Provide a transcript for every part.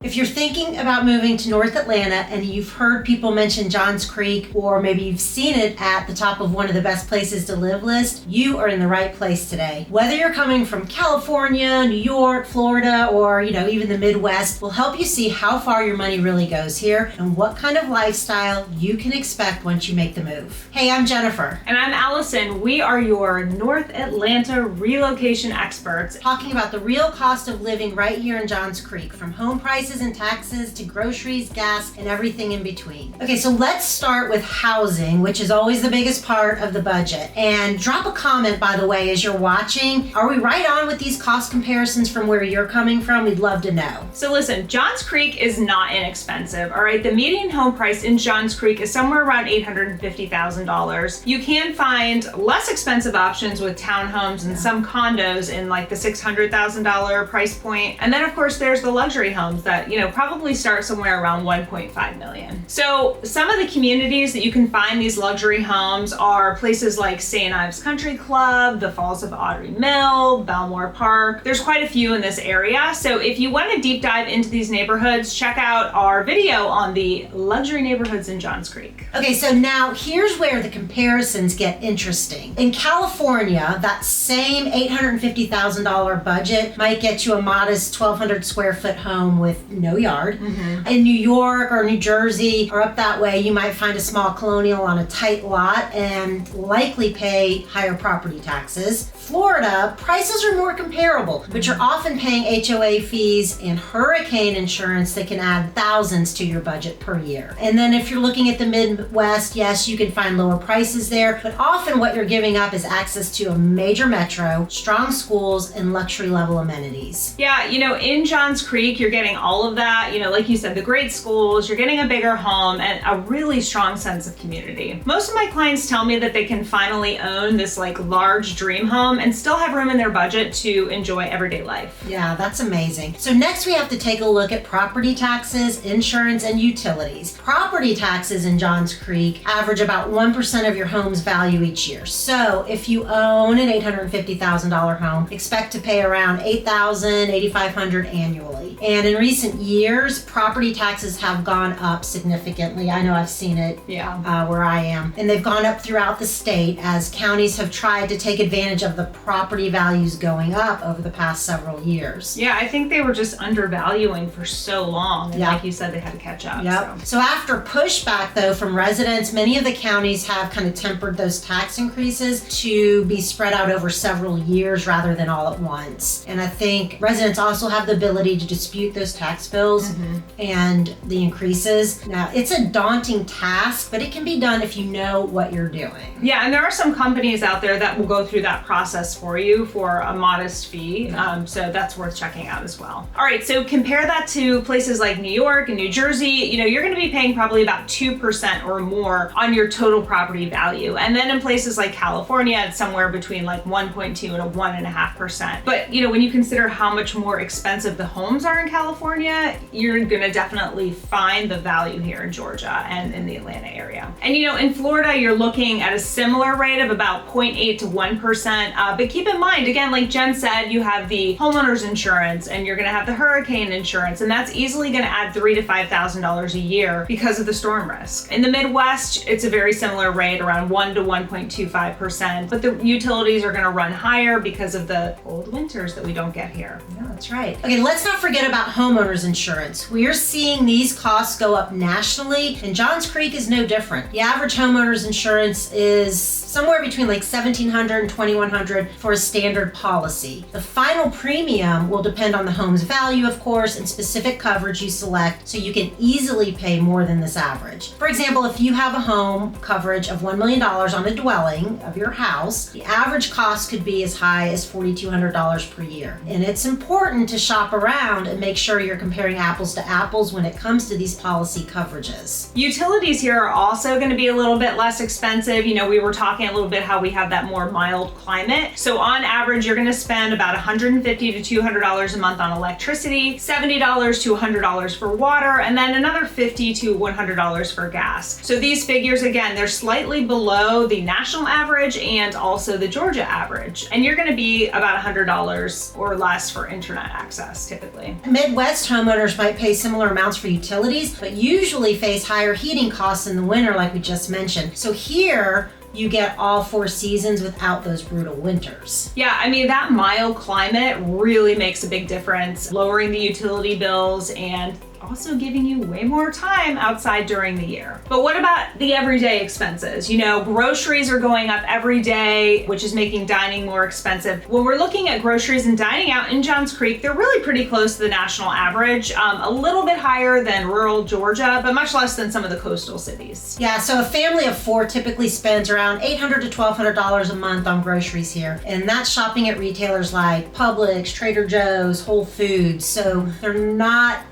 If you're thinking about moving to North Atlanta and you've heard people mention Johns Creek, or maybe you've seen it at the top of one of the best places to live list, you are in the right place today. Whether you're coming from California, New York, Florida, or even the Midwest, we'll help you see how far your money really goes here and what kind of lifestyle you can expect once you make the move. Hey, I'm Jennifer. And I'm Allison. We are your North Atlanta relocation experts, talking about the real cost of living right here in Johns Creek, from home prices and taxes to groceries, gas, and everything in between. Okay, so let's start with housing, which is always the biggest part of the budget. And drop a comment, by the way, as you're watching. Are we right on with these cost comparisons from where you're coming from? We'd love to know. So listen, Johns Creek is not inexpensive, all right? The median home price in Johns Creek is somewhere around $850,000. You can find less expensive options with townhomes and some condos in like the $600,000 price point. And then of course there's the luxury homes that probably start somewhere around 1.5 million. So some of the communities that you can find these luxury homes are places like St. Ives Country Club, the Falls of Audrey Mill, Belmore Park. There's quite a few in this area. So if you want to deep dive into these neighborhoods, check out our video on the luxury neighborhoods in Johns Creek. Okay, so now here's where the comparisons get interesting. In California, that same $850,000 budget might get you a modest 1,200 square foot home with no yard. Mm-hmm. In New York or New Jersey or up that way, you might find a small colonial on a tight lot and likely pay higher property taxes. Florida, prices are more comparable, but you're often paying HOA fees and hurricane insurance that can add thousands to your budget per year. And then if you're looking at the Midwest, yes, you can find lower prices there, but often what you're giving up is access to a major metro, strong schools, and luxury level amenities. Yeah, in Johns Creek, you're getting all of that, like you said, the great schools, you're getting a bigger home and a really strong sense of community. Most of my clients tell me that they can finally own this large dream home and still have room in their budget to enjoy everyday life. Yeah, that's amazing. So next we have to take a look at property taxes, insurance, and utilities. Property taxes in Johns Creek average about 1% of your home's value each year. So if you own an $850,000 home, expect to pay around $8,000, $8,500 annually. And in recent years, property taxes have gone up significantly. I know I've seen it where I am. And they've gone up throughout the state as counties have tried to take advantage of the property values going up over the past several years. Yeah, I think they were just undervaluing for so long. And like you said, they had to catch up. Yep. So after pushback, though, from residents, many of the counties have kind of tempered those tax increases to be spread out over several years rather than all at once. And I think residents also have the ability to dispute those tax bills and the increases. Now, it's a daunting task, but it can be done if you know what you're doing. Yeah, and there are some companies out there that will go through that process for you for a modest fee. So that's worth checking out as well. All right, so compare that to places like New York and New Jersey. You're going to be paying probably about 2% or more on your total property value. And then in places like California, it's somewhere between 1.2 and a 1.5%. But when you consider how much more expensive the homes are in California, you're going to definitely find the value here in Georgia and in the Atlanta area. And in Florida, you're looking at a similar rate of about 0.8 to 1%. But keep in mind, again, like Jen said, you have the homeowner's insurance and you're going to have the hurricane insurance, and that's easily going to add $3,000 to $5,000 a year because of the storm risk. In the Midwest, it's a very similar rate, around 1 to 1.25%, but the utilities are going to run higher because of the cold winters that we don't get here. Yeah, that's right. Okay, let's not forget about homeowners insurance. We are seeing these costs go up nationally, and Johns Creek is no different. The average homeowner's insurance is somewhere between $1,700 and $2,100 for a standard policy. The final premium will depend on the home's value, of course, and specific coverage you select, so you can easily pay more than this average. For example, if you have a home coverage of $1 million on a dwelling of your house, the average cost could be as high as $4,200 per year. And it's important to shop around and make sure you're comparing apples to apples when it comes to these policy coverages. Utilities here are also going to be a little bit less expensive. We were talking a little bit how we have that more mild climate. So on average, you're going to spend about $150 to $200 a month on electricity, $70 to $100 for water, and then another $50 to $100 for gas. So these figures, again, they're slightly below the national average and also the Georgia average. And you're going to be about $100 or less for internet access typically. Midwest homeowners might pay similar amounts for utilities, but usually face higher heating costs in the winter, like we just mentioned. So here, you get all 4 seasons without those brutal winters. Yeah, I mean, that mild climate really makes a big difference, lowering the utility bills and also giving you way more time outside during the year. But what about the everyday expenses? You know, groceries are going up every day, which is making dining more expensive. When we're looking at groceries and dining out in Johns Creek, they're really pretty close to the national average, a little bit higher than rural Georgia, but much less than some of the coastal cities. Yeah, so a family of 4 typically spends around $800 to $1,200 a month on groceries here. And that's shopping at retailers like Publix, Trader Joe's, Whole Foods. So they're not,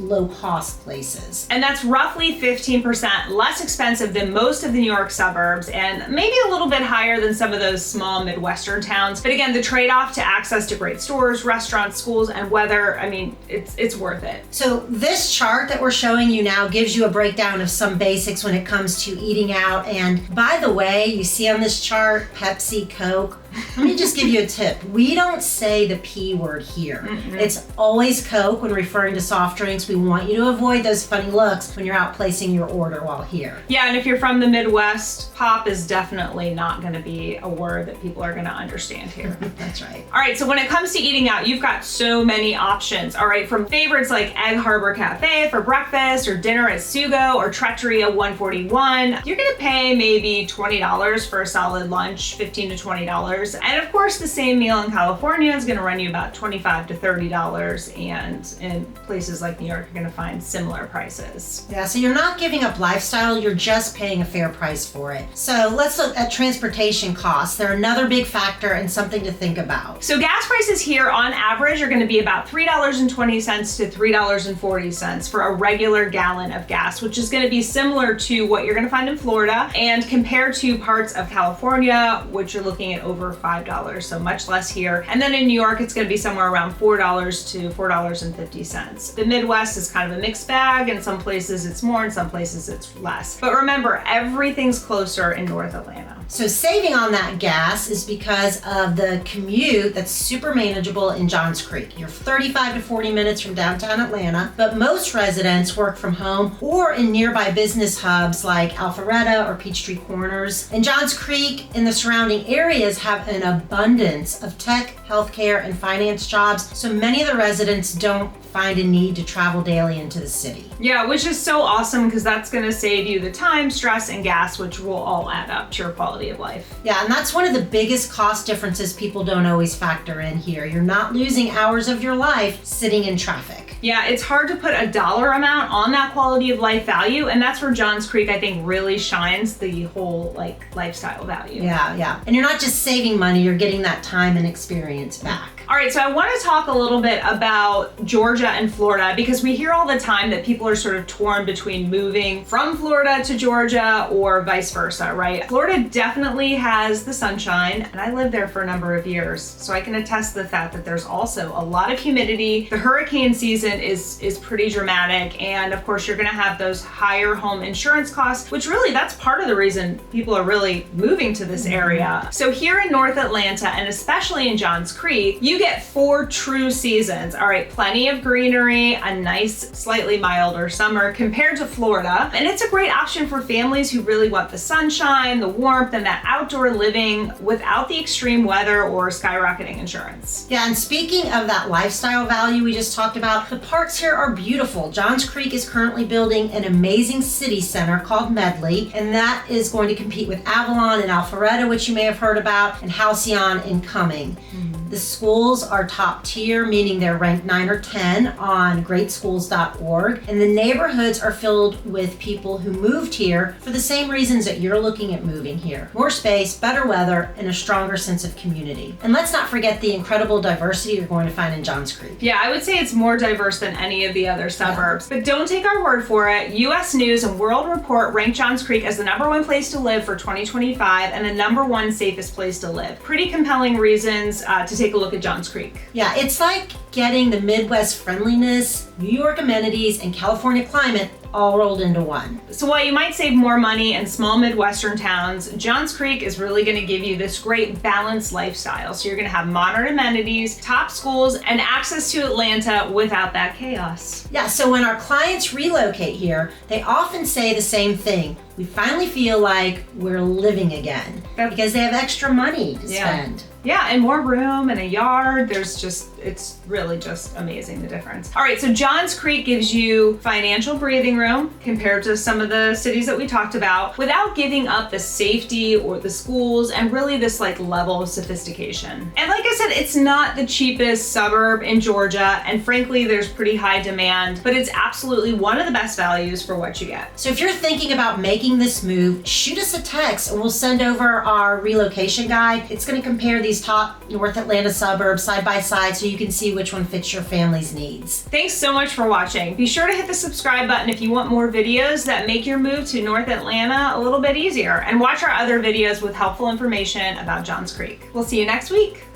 low cost places. And that's roughly 15% less expensive than most of the New York suburbs and maybe a little bit higher than some of those small Midwestern towns. But again, the trade-off to access to great stores, restaurants, schools, and weather, I mean, it's worth it. So this chart that we're showing you now gives you a breakdown of some basics when it comes to eating out. And by the way, you see on this chart, Pepsi, Coke. Let me just give you a tip. We don't say the P word here. It's always Coke when referring to soft drinks. We want you to avoid those funny looks when you're out placing your order while here. Yeah, and if you're from the Midwest, pop is definitely not going to be a word that people are going to understand here. That's right. All right, so when it comes to eating out, you've got so many options. All right, from favorites like Egg Harbor Cafe for breakfast or dinner at Sugo or Trattoria 141, you're going to pay maybe $20 for a solid lunch, $15 to $20. And of course, the same meal in California is going to run you about $25 to $30, and in places like New York, you're going to find similar prices. Yeah, so you're not giving up lifestyle, you're just paying a fair price for it. So let's look at transportation costs. They're another big factor and something to think about. So gas prices here on average are going to be about $3.20 to $3.40 for a regular gallon of gas, which is going to be similar to what you're going to find in Florida, and compared to parts of California, which you're looking at over $5, so much less here. And then in New York, it's going to be somewhere around $4 to $4.50. The Midwest is kind of a mixed bag. In some places it's more, in some places it's less. But remember, everything's closer in North Atlanta. So saving on that gas is because of the commute that's super manageable in Johns Creek. You're 35 to 40 minutes from downtown Atlanta, but most residents work from home or in nearby business hubs like Alpharetta or Peachtree Corners. And Johns Creek and the surrounding areas have an abundance of tech, healthcare, and finance jobs, so many of the residents don't find a need to travel daily into the city. Yeah, which is so awesome because that's going to save you the time, stress, and gas, which will all add up to your quality of life. Yeah, and that's one of the biggest cost differences people don't always factor in here. You're not losing hours of your life sitting in traffic. Yeah, it's hard to put a dollar amount on that quality of life value, and that's where Johns Creek, I think, really shines the whole lifestyle value. Yeah. And you're not just saving money, you're getting that time and experience back. All right, so I want to talk a little bit about Georgia and Florida because we hear all the time that people are sort of torn between moving from Florida to Georgia or vice versa, right? Florida definitely has the sunshine, and I lived there for a number of years, so I can attest to the fact that there's also a lot of humidity. The hurricane season is pretty dramatic, and of course you're going to have those higher home insurance costs, which really that's part of the reason people are really moving to this area. So here in North Atlanta, and especially in Johns Creek, you get 4 true seasons. All right, plenty of greenery, a nice, slightly milder summer compared to Florida. And it's a great option for families who really want the sunshine, the warmth, and that outdoor living without the extreme weather or skyrocketing insurance. Yeah, and speaking of that lifestyle value we just talked about, the parks here are beautiful. Johns Creek is currently building an amazing city center called Medley, and that is going to compete with Avalon and Alpharetta, which you may have heard about, and Halcyon in Cumming. The schools are top tier, meaning they're ranked 9 or 10 on greatschools.org. And the neighborhoods are filled with people who moved here for the same reasons that you're looking at moving here. More space, better weather, and a stronger sense of community. And let's not forget the incredible diversity you're going to find in Johns Creek. Yeah, I would say it's more diverse than any of the other suburbs. Yeah. But don't take our word for it. U.S. News and World Report ranked Johns Creek as the #1 place to live for 2025 and the #1 safest place to live. Pretty compelling reasons to take a look at Johns Creek. Yeah, it's like getting the Midwest friendliness, New York amenities, and California climate all rolled into one. So while you might save more money in small Midwestern towns, Johns Creek is really going to give you this great balanced lifestyle. So you're going to have modern amenities, top schools, and access to Atlanta without that chaos. Yeah, so when our clients relocate here, they often say the same thing. We finally feel like we're living again because they have extra money to spend. Yeah, and more room and a yard. It's really just amazing, the difference. All right, so Johns Creek gives you financial breathing room compared to some of the cities that we talked about without giving up the safety or the schools and really this like level of sophistication. And like I said, it's not the cheapest suburb in Georgia, and frankly, there's pretty high demand, but it's absolutely one of the best values for what you get. So if you're thinking about making this move, shoot us a text and we'll send over our relocation guide. It's going to compare these top North Atlanta suburbs side by side so you can see which one fits your family's needs. Thanks so much for watching. Be sure to hit the subscribe button if you want more videos that make your move to North Atlanta a little bit easier, and watch our other videos with helpful information about Johns Creek. We'll see you next week.